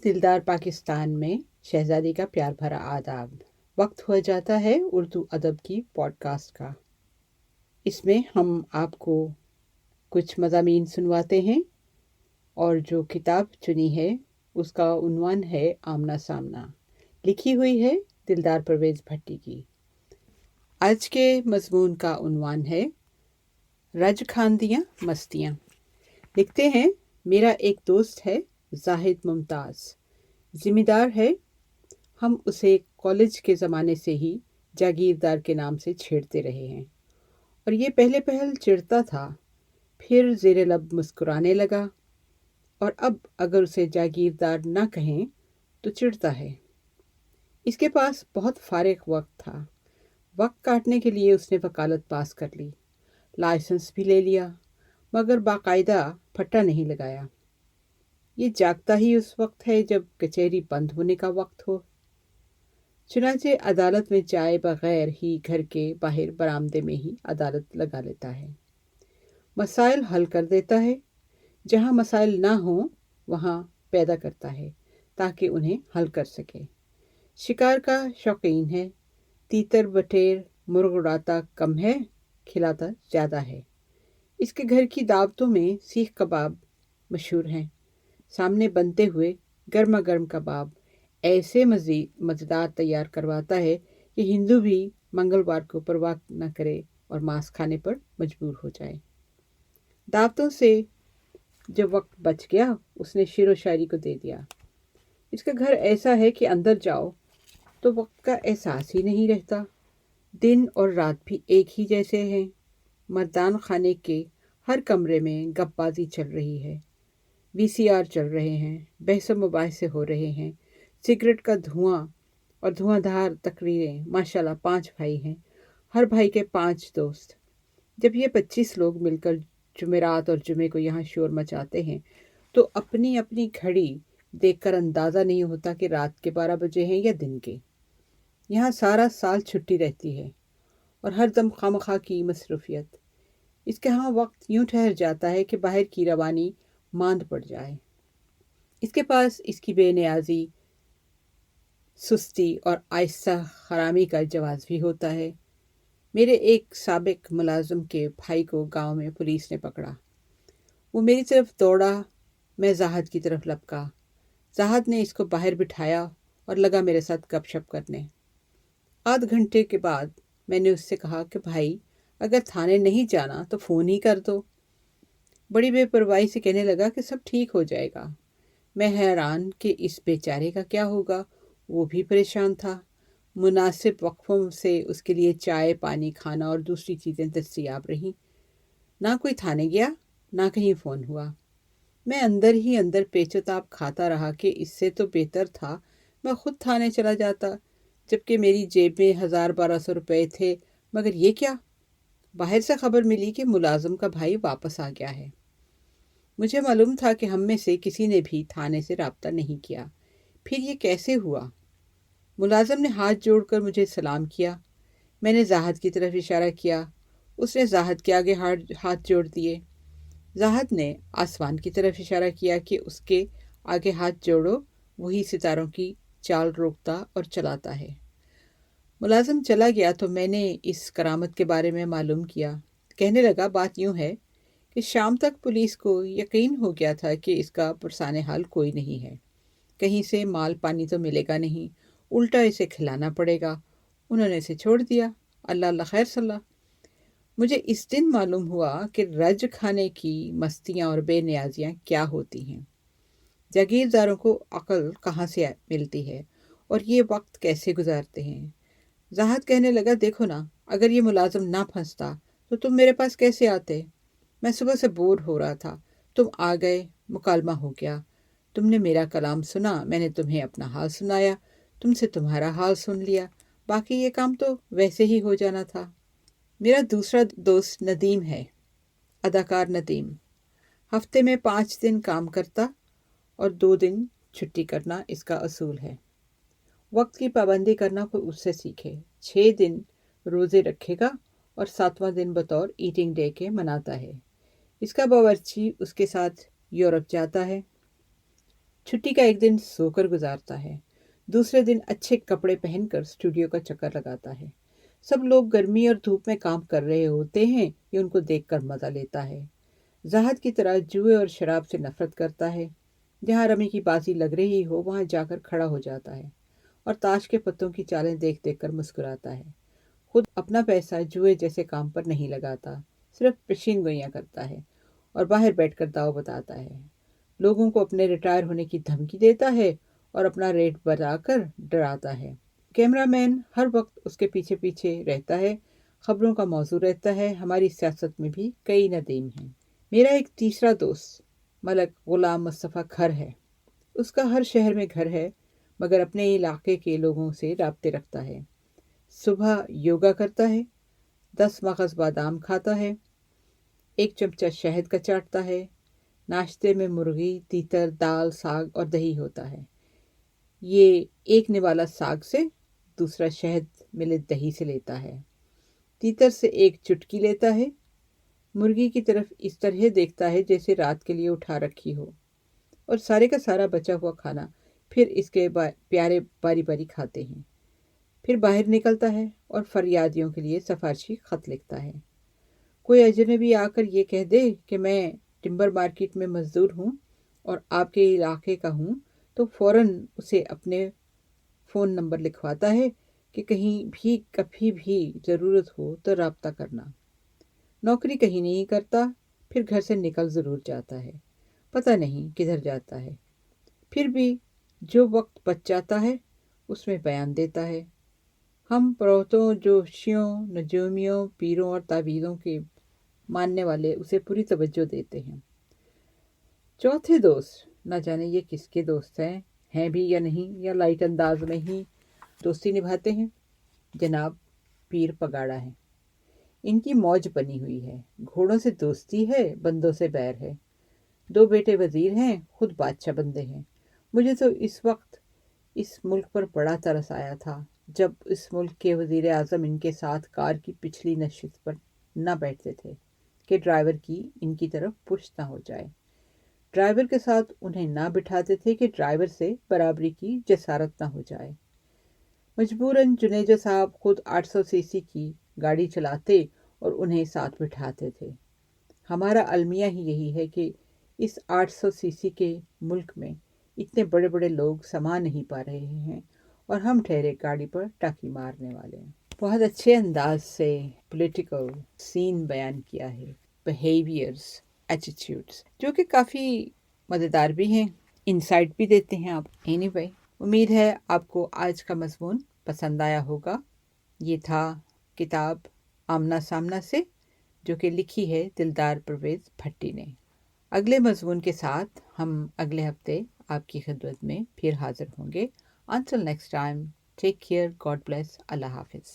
दिलदार पाकिस्तान में शहजादी का प्यार भरा आदाब। वक्त हो जाता है उर्दू अदब की पॉडकास्ट का। इसमें हम आपको कुछ मज़ामीन सुनवाते हैं और जो किताब चुनी है उसका उन्वान है आमना सामना, लिखी हुई है दिलदार परवेज़ भट्टी की। आज के मज़मून का उन्वान है रज खांदियाँ मस्तियाँ। लिखते हैं, मेरा एक दोस्त है जाहिद मुमताज़, ज़िम्मेदार है। हम उसे कॉलेज के ज़माने से ही जागीरदार के नाम से छेड़ते रहे हैं और ये पहले पहल चिढ़ता था, फिर ज़ेरे लब मुस्कुराने लगा और अब अगर उसे जागीरदार ना कहें तो चिढ़ता है। इसके पास बहुत फारिग वक्त था। वक्त काटने के लिए उसने वकालत पास कर ली, लाइसेंस भी ले लिया, मगर बाकायदा फट्टा नहीं लगाया। ये जागता ही उस वक्त है जब कचहरी बंद होने का वक्त हो। चुनांचे अदालत में जाए बगैर ही घर के बाहर बरामदे में ही अदालत लगा लेता है। मसाइल हल कर देता है, जहाँ मसाइल ना हो वहाँ पैदा करता है ताकि उन्हें हल कर सके। शिकार का शौकीन है, तीतर बटेर मुर्ग उड़ाता कम है, खिलाता ज़्यादा है। इसके घर की दावतों में सीख कबाब मशहूर हैं। सामने बनते हुए गर्मा गर्म कबाब ऐसे मज़ेदार तैयार करवाता है कि हिंदू भी मंगलवार को परवाह न करे और मांस खाने पर मजबूर हो जाए। दावतों से जब वक्त बच गया, उसने शेरो शायरी को दे दिया। इसका घर ऐसा है कि अंदर जाओ तो वक्त का एहसास ही नहीं रहता। दिन और रात भी एक ही जैसे हैं। मर्दान खाने के हर कमरे में गप्पाजी चल रही है, वीसीआर चल रहे हैं, बहस मुबाहिसे हो रहे हैं, सिगरेट का धुआं और धुआंधार तकरीरें। माशाल्लाह 5 भाई हैं, हर भाई के 5 दोस्त। जब ये 25 लोग मिलकर जुमेरात और जुमे को यहाँ शोर मचाते हैं तो अपनी अपनी घड़ी देखकर अंदाज़ा नहीं होता कि रात के 12 बजे हैं या दिन के। यहाँ सारा साल छुट्टी रहती है और हर दम खामखा की मसरूफियत। इसके यहाँ वक्त यूँ ठहर जाता है कि बाहर की रवानी मांद पड़ जाए। इसके पास इसकी बेनियाजी, सुस्ती और आहिस्ता हरामी का जवाज़ भी होता है। मेरे एक साबिक मुलाजिम के भाई को गांव में पुलिस ने पकड़ा। वो मेरी तरफ दौड़ा, मैं जाहद की तरफ लपका। जाहद ने इसको बाहर बिठाया और लगा मेरे साथ गपशप करने। आध घंटे के बाद मैंने उससे कहा कि भाई, अगर थाने नहीं जाना तो फ़ोन ही कर दो। बड़ी बेपरवाही से कहने लगा कि सब ठीक हो जाएगा। मैं हैरान कि इस बेचारे का क्या होगा। वो भी परेशान था। मुनासिब वक्फों से उसके लिए चाय, पानी, खाना और दूसरी चीज़ें दस्तयाब रहीं। ना कोई थाने गया, ना कहीं फ़ोन हुआ। मैं अंदर ही अंदर पेचोताप खाता रहा कि इससे तो बेहतर था मैं खुद थाने चला जाता, जबकि मेरी जेब में 1000-1200 रुपये थे। मगर ये क्या? बाहर से खबर मिली कि मुलाजिम का भाई वापस आ गया है। मुझे मालूम था कि हम में से किसी ने भी थाने से रब्ता नहीं किया। फिर ये कैसे हुआ? मुलाजिम ने हाथ जोड़कर मुझे सलाम किया। मैंने जाहद की तरफ इशारा किया। उसने जाहद के आगे हाथ जोड़ दिए। जाहद ने आसमान की तरफ इशारा किया कि उसके आगे हाथ जोड़ो। वही सितारों की चाल रोकता और चलाता है। मुलाजिम चला गया तो मैंने इस करामत के बारे में मालूम किया। कहने लगा, बात यूँ है कि शाम तक पुलिस को यकीन हो गया था कि इसका पुरसाने हाल कोई नहीं है। कहीं से माल पानी तो मिलेगा नहीं, उल्टा इसे खिलाना पड़ेगा। उन्होंने इसे छोड़ दिया। अल्लाह अल्लाह खैर सल्ला। मुझे इस दिन मालूम हुआ कि रज खाने की मस्तियाँ और बेनियाजियाँ क्या होती हैं। जागीरदारों को अक्ल कहाँ से मिलती है और ये वक्त कैसे गुजारते हैं। जाहद कहने लगा, देखो ना, अगर ये मुलाजिम ना फंसता तो तुम मेरे पास कैसे आते? मैं सुबह से बोर हो रहा था, तुम आ गए, मुकालमा हो गया। तुमने मेरा कलाम सुना, मैंने तुम्हें अपना हाल सुनाया, तुमसे तुम्हारा हाल सुन लिया। बाकी ये काम तो वैसे ही हो जाना था। मेरा दूसरा दोस्त नदीम है, अदाकार नदीम। हफ्ते में 5 दिन काम करता और 2 दिन छुट्टी करना इसका असूल है। वक्त की पाबंदी करना कोई उससे सीखे। 6 दिन रोज़े रखेगा और 7वां दिन बतौर ईटिंग डे के मनाता है। इसका बावर्ची उसके साथ यूरोप जाता है छुट्टी का एक दिन सोकर गुजारता है, दूसरे दिन अच्छे कपड़े पहनकर स्टूडियो का चक्कर लगाता है। सब लोग गर्मी और धूप में काम कर रहे होते हैं, ये उनको देखकर मजा लेता है। ज़ाहद की तरह जुए और शराब से नफरत करता है। जहाँ रमी की बाजी लग रही हो वहाँ जाकर खड़ा हो जाता है और ताश के पत्तों की चालें देख देख कर मुस्कुराता है। खुद अपना पैसा जुए जैसे काम पर नहीं लगाता, सिर्फ पेशीन गोइयाँ करता है और बाहर बैठकर दाव बताता है। लोगों को अपने रिटायर होने की धमकी देता है और अपना रेट बढ़ाकर डराता है। कैमरामैन हर वक्त उसके पीछे पीछे रहता है, खबरों का मौजू रहता है। हमारी सियासत में भी कई नदीम हैं। मेरा एक तीसरा दोस्त मलक गुलाम मुस्तफ़ा खर है। उसका हर शहर में घर है, मगर अपने इलाके के लोगों से राब्ते रखता है। सुबह योगा करता है, 10 मगज़ बादाम खाता है, 1 चमचा शहद का चाटता है। नाश्ते में मुर्गी, तीतर, दाल, साग और दही होता है। ये एक निवाला साग से, दूसरा शहद मिले दही से लेता है। तीतर से एक चुटकी लेता है। मुर्गी की तरफ इस तरह देखता है जैसे रात के लिए उठा रखी हो, और सारे का सारा बचा हुआ खाना फिर इसके प्यारे बारी बारी खाते हैं। फिर बाहर निकलता है और फरियादियों के लिए सिफारशी खत लिखता है। कोई अजनबी आकर ये कह दे कि मैं टिम्बर मार्केट में मजदूर हूँ और आपके इलाके का हूँ, तो फ़ौरन उसे अपने फ़ोन नंबर लिखवाता है कि कहीं भी कभी भी ज़रूरत हो तो रब्ता करना। नौकरी कहीं नहीं करता, फिर घर से निकल ज़रूर जाता है, पता नहीं किधर जाता है। फिर भी जो वक्त बच जाता है उसमें बयान देता है। हम पड़ोतों, जोशियों, नजूमियों, पीरों और तावीज़ों के मानने वाले उसे पूरी तवज्जो देते हैं। चौथे दोस्त, न जाने ये किसके दोस्त हैं भी या नहीं, या लाइट अंदाज में ही दोस्ती निभाते हैं। जनाब पीर पगाड़ा है। इनकी मौज बनी हुई है। घोड़ों से दोस्ती है, बंदों से बैर है। 2 बेटे वजीर हैं, खुद बादशाह बंदे हैं। मुझे तो इस वक्त इस मुल्क पर बड़ा तरस आया था जब इस मुल्क के वजीर आज़म इनके साथ कार की पिछली नशिस्त पर न बैठते थे कि ड्राइवर की इनकी तरफ पुश ना हो जाए। ड्राइवर के साथ उन्हें ना बिठाते थे कि ड्राइवर से बराबरी की जसारत ना हो जाए। मजबूरन जुनेजो साहब खुद 800 सीसी की गाड़ी चलाते और उन्हें साथ बिठाते थे। हमारा अलमिया ही यही है कि इस 800 सीसी के मुल्क में इतने बड़े बड़े लोग समा नहीं पा रहे हैं और हम ठहरे गाड़ी पर टाकी मारने वाले हैं। बहुत अच्छे अंदाज से पॉलिटिकल सीन बयान किया है, बिहेवियर्स, एटीट्यूड्स, जो कि काफ़ी मज़ेदार भी हैं, इंसाइट भी देते हैं आप। एनीवे, उम्मीद है आपको आज का मज़मून पसंद आया होगा। ये था किताब आमना सामना से, जो कि लिखी है दिलदार परवेज़ भट्टी ने। अगले मज़मून के साथ हम अगले हफ्ते आपकी खिदमत में फिर हाजिर होंगे। Until next time, take care, God bless, Allah Hafiz.